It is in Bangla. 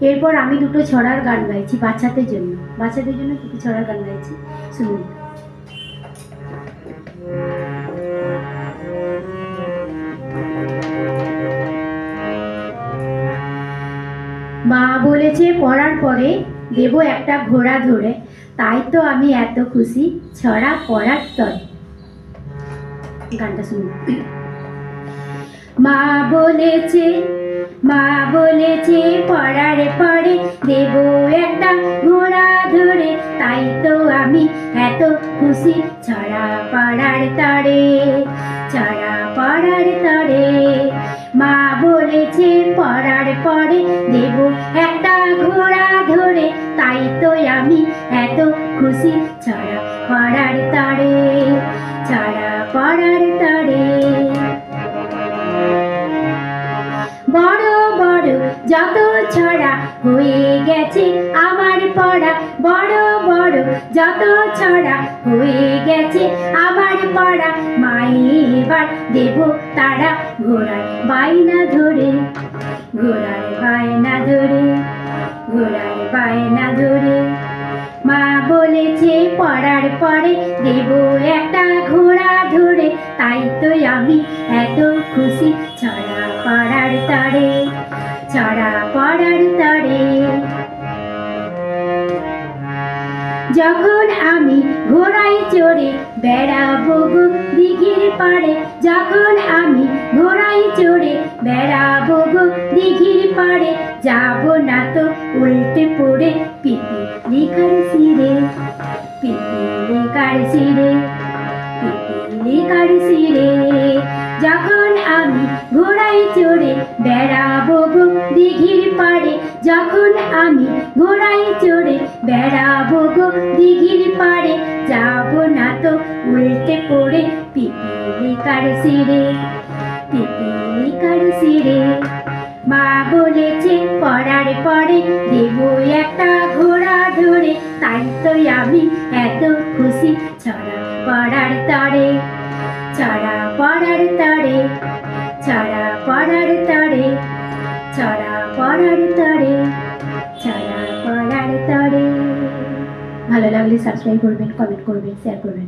এরপর আমি দুটো ছড়ার গান গাইছি বাচ্চাদের জন্য দুটো ছড়ার গান গাইছি, শুনুন। মা বলেছে পড়ার পরে দেব একটা ঘোড়া ধরে, তাই তো আমি এত খুশি ছড়া পড়ার তরে। গানটা শুনুন। মা বলেছে পড়ার পরে দেব একটা ঘোড়া ধরে, তাই তো আমি এত খুশি ছড়া পড়ার তরে, ছড়া পড়ার তরে। মা বলেছে পড়ার পরে দেব একটা ঘোড়া ধরে, তাই তো আমি এত খুশি ছড়া পড়ার তরে, ছড়া পড়ার তরে। বড় বড় যত ছড়া হয়ে গেছে আমার পড়া, বড় বড় যত ছড়া হয়ে গেছে আমার পড়া, মায়ে এবার দেব তারা ঘোড়ার বায়না ধরে, ঘোড়ার বায়না ধরে, ঘোড়ার বায়না ধরে। মা বলেছে পড়ার পরে দেব একটা ঘোড়া ধরে, তাই তো আমি এত খুশি ছড়া পড়ার তরে, ছড়া পড়ার তরে। যখন আমি ঘোড়ায় চড়ে বেড়াবো গো দিঘির পাড়ে, যখন আমি ঘোড়ায় চড়ে বেড়াবো গো দিঘির পাড়ে, যাব না তো উল্টে পড়ে পিপিলিকার শিরে, পিপিলিকার শিরে, পিপিলিকার শিরে। যখন আমি ঘোড়ায় চড়ে বেড়াবো গো দিঘির পাড়ে, যখন আমি ঘোড়ায় চড়ে বেড়াবো গো দিঘির পাড়ে, যাব না তো উল্টে পড়ে পিপিলিকার শিরে, পিপিলিকার শিরে। মা বলেছে পড়ার পরে দেব একটা ঘোড়া ধরে, তাই তো আমি এত খুশি ছড়া পড়ার তরে, ছড়া পড়ার তরে, ছড়া পড়ার তরে, ছড়া পড়ার তরে, ছড়া পড়ার তরে। ভালো লাগলে সাবস্ক্রাইব করবেন, কমেন্ট করবেন, শেয়ার করবেন।